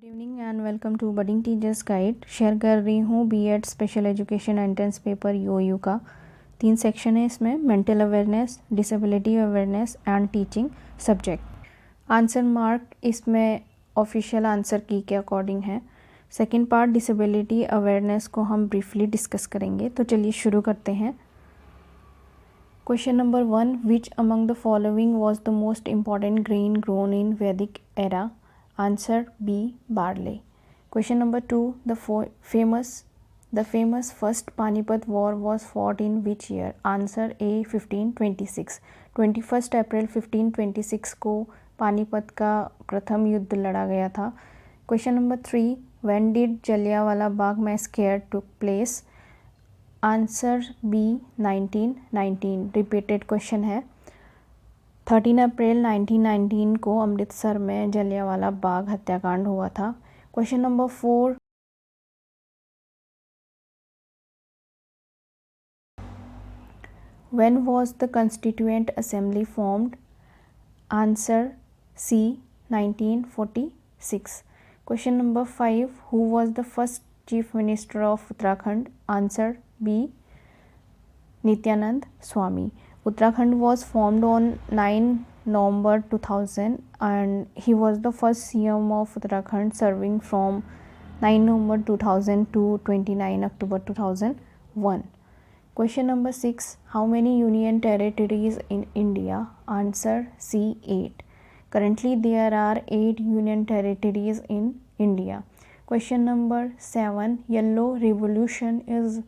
Evening and welcome to Budding Teachers Guide. Share कर रही हूँ BEd special education entrance paper UU का। 3 section है इसमें, mental awareness, disability awareness and teaching subject. Answer mark इसमें official answer key के according है। Second part disability awareness को हम ब्रीफली डिस्कस करेंगे, तो चलिए शुरू करते हैं। Question number 1, which among the following was the most important grain grown in वैदिक era? Answer B, barley. Question number 2, the famous first Panipat War was fought in which year? Answer A, 1526. 21 अप्रैल 1526 को पानीपत का प्रथम युद्ध लड़ा गया था। Question number 3, when did Jallianwala Bagh massacre took place? Answer B, 1919. Repeated question है। 13 अप्रैल 1919 को अमृतसर में जलियांवाला बाग हत्याकांड हुआ था। Question number 4, when was the constituent assembly formed? Answer C, 1946। Question number 5, who was the first chief minister of Uttarakhand? Answer B, Nityanand Swami. Uttarakhand was formed on 9 November 2000 and he was the first CM of Uttarakhand, serving from 9 November 2000 to 29 October 2001. Question number 6, how many union territories in India? Answer C, 8. Currently there are 8 union territories in India. Question number 7, yellow revolution is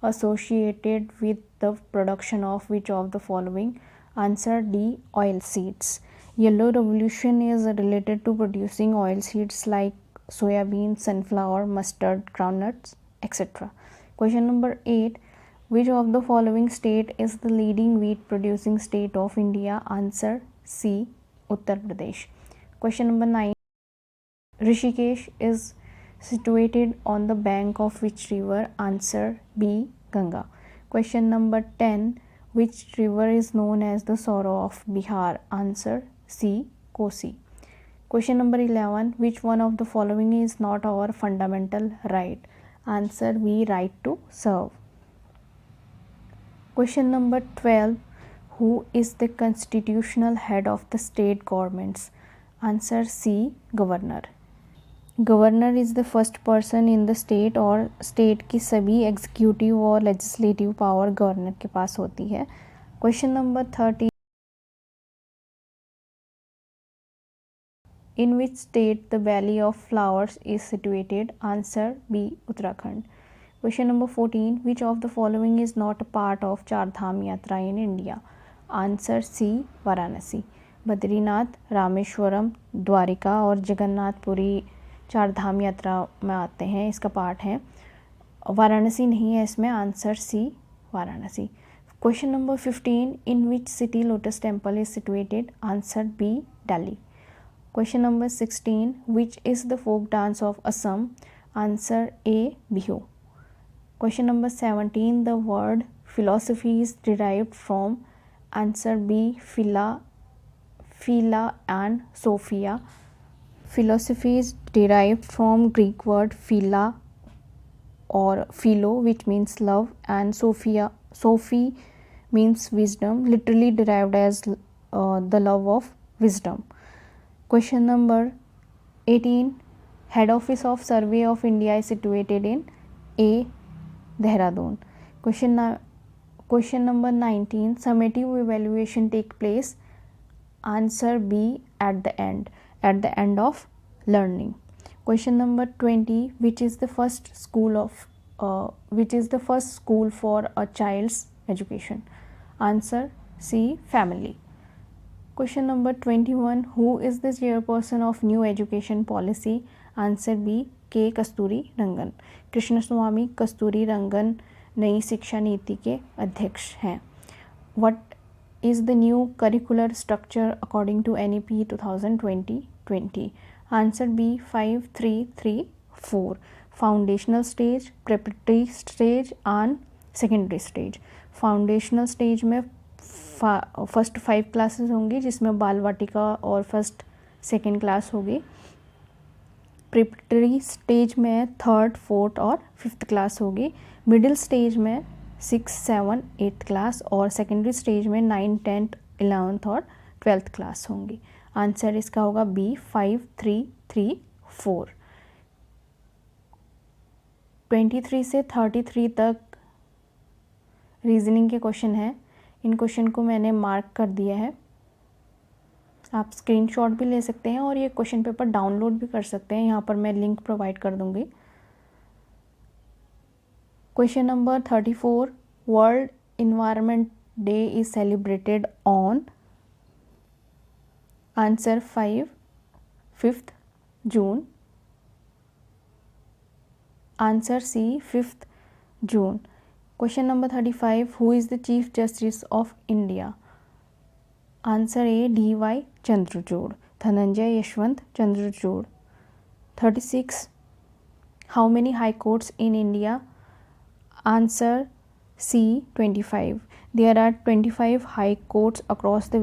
associated with the production of which of the following? Answer D, oil seeds. Yellow revolution is related to producing oil seeds like soybean, sunflower, mustard, groundnuts, etc. Question number 8, which of the following state is the leading wheat producing state of India? Answer C, Uttar Pradesh. Question number 9, Rishikesh is situated on the bank of which river? Answer B, Ganga. Question number 10, which river is known as the sorrow of Bihar? Answer C, Kosi. Question number 11, which one of the following is not our fundamental right? Answer B, right to serve. Question number 12, who is the constitutional head of the state governments? Answer C, governor. Governor is the first person in the state, और state की सभी executive और legislative power governor के पास होती है। Question number 30, in which state the Valley of Flowers is situated? Answer B, Uttarakhand. Question number 14, which of the following is not a part of Char Dham yatra in India? Answer C, Varanasi. Badrinath, Rameswaram, Dwarka और जगन्नाथपुरी चार धाम यात्रा में आते हैं, इसका पार्ट है। वाराणसी नहीं है इसमें, answer C, Varanasi. Question number 15, in which city lotus temple is situated? Answer B, Delhi. Question number 16, which is the folk dance of Assam? Answer A, Bihu. Question number 17, the word philosophy is derived from? Answer B, phila and sophia. Philosophy is derived from Greek word phila or philo, which means love, and Sophie means wisdom, literally derived as the love of wisdom. Question number 18, head office of Survey of India is situated in A, Dehradun. Question number 19, summative evaluation take place? Answer B, at the end of learning. Question number 20, which is the first school for a child's education? Answer C, family. Question number 21, who is the chairperson of new education policy? Answer B, K. कस्तूरी रंगन. कृष्णस्वामी कस्तूरी रंगन नई शिक्षा नीति के अध्यक्ष हैं. What is the new curricular structure according to NEP 2020? Answer B, 5, 3, 3, 4. Foundational stage, preparatory stage and secondary stage. Foundational stage में first 5 classes होंगी, जिसमें बाल वाटिका और फर्स्ट सेकेंड क्लास होगी. प्रिपरेटरी स्टेज में 3rd 4th और 5th क्लास होगी, middle stage में 6th 7th 8th क्लास और सेकेंडरी स्टेज में 9th 10th 11th और 12th क्लास होंगी। आंसर इसका होगा बी 5 3 3 4। 23 से 33 तक रीजनिंग के क्वेश्चन हैं। इन क्वेश्चन को मैंने मार्क कर दिया है, आप स्क्रीनशॉट भी ले सकते हैं और ये क्वेश्चन पेपर डाउनलोड भी कर सकते हैं, यहाँ पर मैं लिंक प्रोवाइड कर दूंगी। Question number 34, World Environment Day is celebrated on. Answer 5th June. Answer C 5th June. Question number 35, who is the chief justice of India. Answer A D Y. Chandrachud, Dhananjaya Yeshwant Chandrachud. 36, how many high courts in India. Answer C 25. There are 25 high courts across the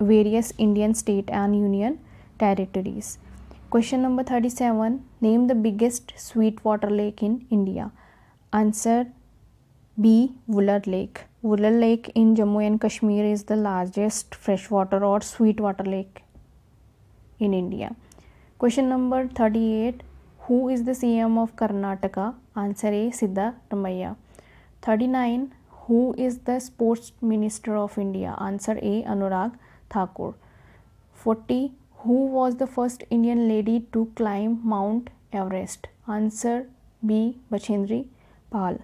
various Indian state and union territories. Question number 37, name the biggest sweetwater lake in India. Answer B, Wular Lake. Wular Lake in Jammu and Kashmir is the largest freshwater or sweetwater lake in India. Question number 38, who is the CM of Karnataka. Answer A, Siddharamaiah. 39, who is the sports minister of India. Answer A, Anurag Thakur. 40, who was the first Indian lady to climb Mount Everest. Answer B, Bachendri Pal.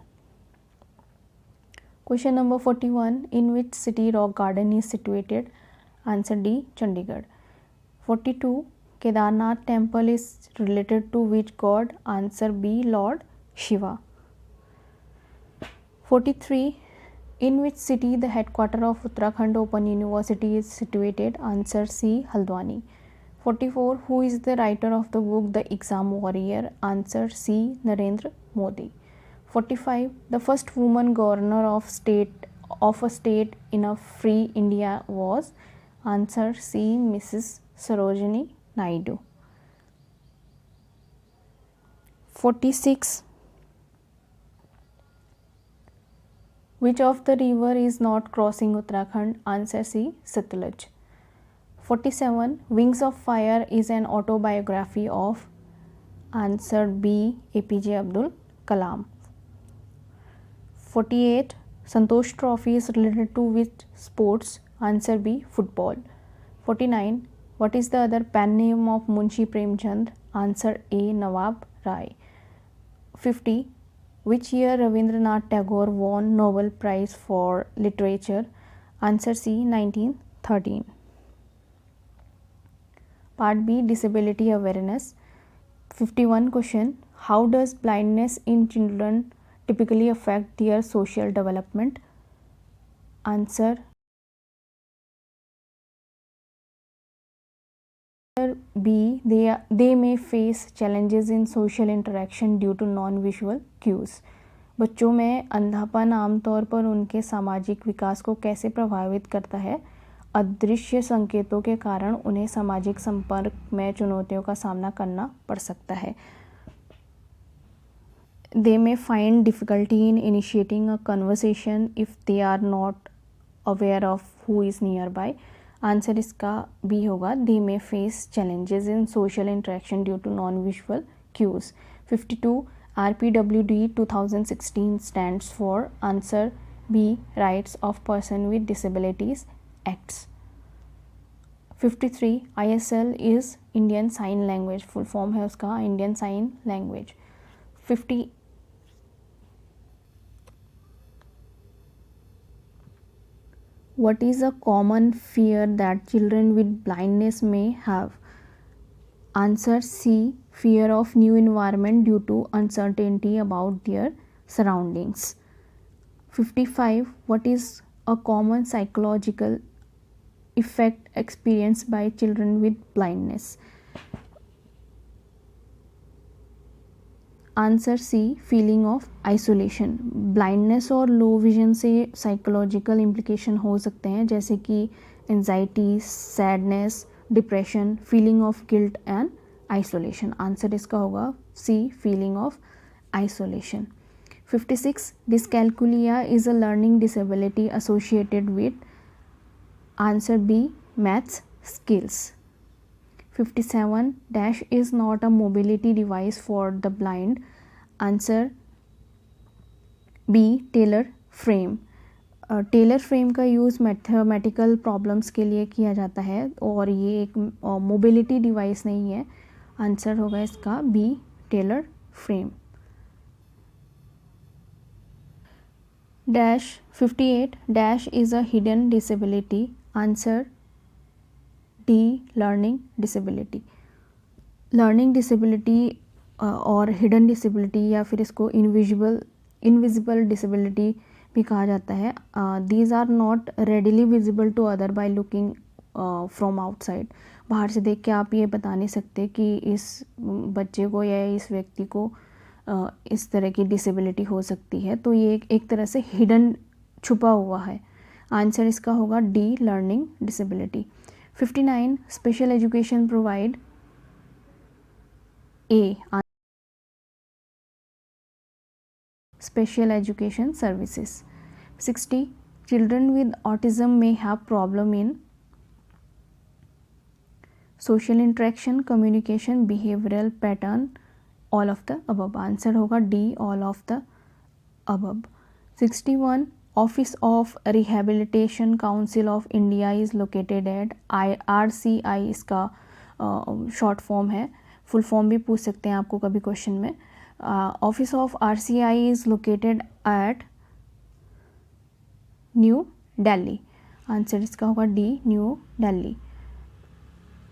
Question number 41, in which city rock garden is situated. Answer D, Chandigarh. 42, Kedarnath temple is related to which god. Answer B, Lord Shiva. 43, in which city the headquarter of Uttarakhand Open University is situated. Answer C, Haldwani. 44, who is the writer of the book The Exam Warrior. Answer C, Narendra Modi. 45, the first woman governor of a state in a free India was. Answer C, Mrs. Sarojini Naidu. 46, which of the river is not crossing Uttarakhand. Answer C, Satluj. 47, Wings of Fire is an autobiography of. Answer B, APJ Abdul Kalam. 48, Santosh Trophy is related to which sports. Answer B, football. 49, what is the other pen name of Munshi Premchand. Answer A, Nawab Rai. 50, which year Rabindranath Tagore won Nobel Prize for Literature. Answer C, 1913. Part B, disability awareness. 51 question, how does blindness in children typically affect their social development. Answer B, they may face challenges in social interaction due to non-visual cues. बच्चों में अंधापन आमतौर पर उनके सामाजिक विकास को कैसे प्रभावित करता है। अदृश्य संकेतों के कारण उन्हें सामाजिक संपर्क में चुनौतियों का सामना करना पड़ सकता है। They may find difficulty in initiating a conversation if they are not aware of who is nearby. Answer इसका B होगा, they may face challenges in social interaction due to non-visual cues. 52, RPWD 2016 stands for. Answer B, Rights of Person with Disabilities Acts. 53, ISL is Indian Sign Language, full form है उसका Indian Sign Language. 50, what is a common fear that children with blindness may have. Answer C, fear of new environment due to uncertainty about their surroundings. 55, what is a common psychological effect experienced by children with blindness. Answer C, feeling of isolation. Blindness और low vision से psychological implication हो सकते हैं जैसे कि anxiety, sadness, depression, feeling of guilt and isolation. Answer इसका होगा C, feeling of isolation. 56 dyscalculia is a learning disability associated with, answer B, maths skills. 57 dash is not a mobility device for the blind, answer B, Taylor frame. Taylor frame का use mathematical problems के लिए किया जाता है और ये एक mobility device नहीं है। आंसर होगा इसका B, Taylor frame. Dash 58 dash is a hidden disability, answer D, learning disability. Learning disability और हिडन डिसेबिलिटी या फिर इसको इनविजिबल डिसेबिलिटी भी कहा जाता है। These are not readily visible to other by looking from outside. बाहर से देख के आप ये बता नहीं सकते कि इस बच्चे को या इस व्यक्ति को इस तरह की डिसेबिलिटी हो सकती है, तो ये एक तरह से हिडन, छुपा हुआ है। आंसर इसका होगा D, learning disability. 59 special education provide, A, special education services. 60 children with autism may have problem in social interaction, communication, behavioral pattern, all of the above. Answer होगा D, all of the above. 61 Office of Rehabilitation Council of India is located at RCI, इसका short form है, full form भी पूछ सकते हैं आपको कभी question में। Office of RCI is located at New Delhi. Answer इसका होगा D, New Delhi.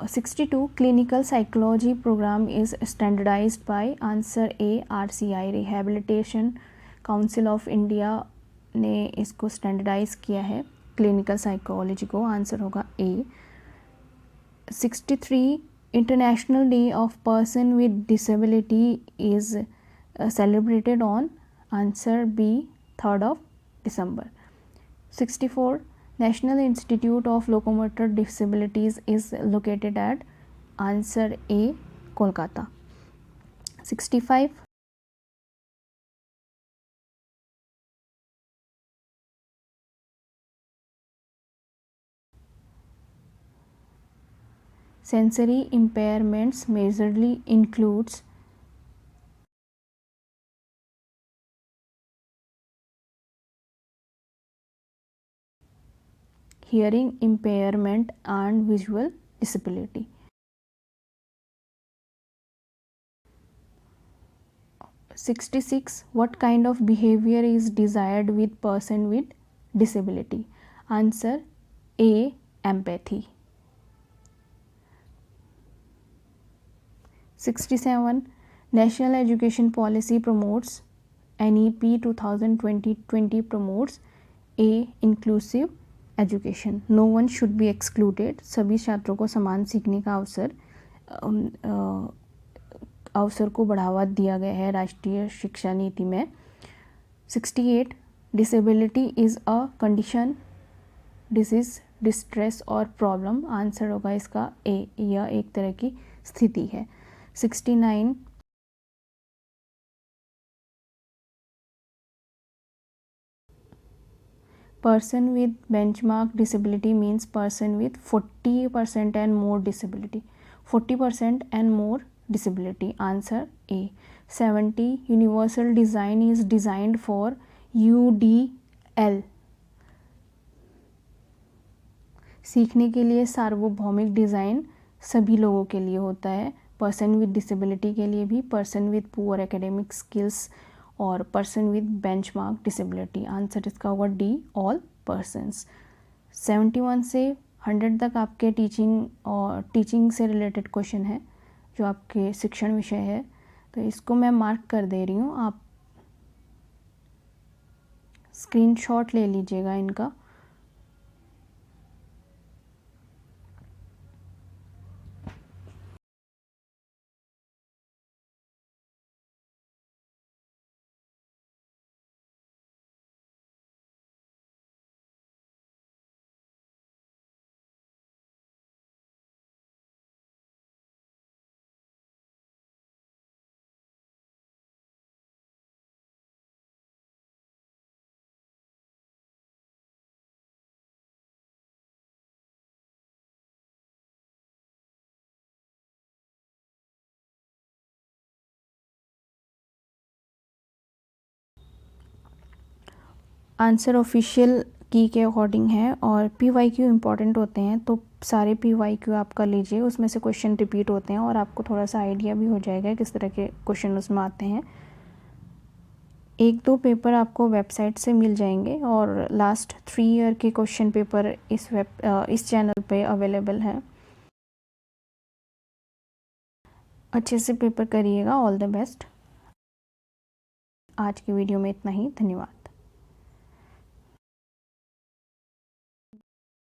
62 clinical psychology programme is standardized by, answer A, RCI। Rehabilitation council of India ने इसको स्टैंडर्डाइज किया है क्लिनिकल साइकोलॉजी को, आंसर होगा A. 63 international day of person with disability is celebrated on, answer B, 3 December। 64 National Institute of Locomotor Disabilities is located at, answer A, Kolkata। 65 sensory impairments majorly includes, hearing impairment and visual disability। 66 what kind of behavior is desired with person with disability, answer A, empathy। 67 National Education Policy promotes, NEP 2020 promotes A, inclusive education, no one should be excluded, सभी छात्रों को समान सीखने का अवसर को बढ़ावा दिया गया है राष्ट्रीय शिक्षा नीति में। 68 disability is a condition, disease, distress और प्रॉब्लम, आंसर होगा इसका ए, यह एक तरह की स्थिति है। 69 person with benchmark disability means person with 40% and more disability, 40% and more disability, answer A। 70 universal design is designed for UDL, सीखने के लिए सार्वभौमिक डिज़ाइन सभी लोगों के लिए होता है, पर्सन विद डिसेबिलिटी के लिए भी, person with poor academic skills और person with benchmark disability, answer इसका होगा डी, ऑल पर्सन्स। 71 से 100 तक आपके टीचिंग से रिलेटेड क्वेश्चन है जो आपके शिक्षण विषय है, तो इसको मैं मार्क कर दे रही हूँ, आप स्क्रीनशॉट ले लीजिएगा इनका। आंसर ऑफिशियल की के अकॉर्डिंग है और PYQ इम्पॉर्टेंट होते हैं, तो सारे PYQ आप कर लीजिए, उसमें से क्वेश्चन रिपीट होते हैं और आपको थोड़ा सा आइडिया भी हो जाएगा किस तरह के क्वेश्चन उसमें आते हैं। 1-2 पेपर आपको वेबसाइट से मिल जाएंगे और लास्ट 3 ईयर के क्वेश्चन पेपर इस चैनल पे अवेलेबल है। अच्छे से पेपर करिएगा। All the best. आज की वीडियो में इतना ही। धन्यवाद।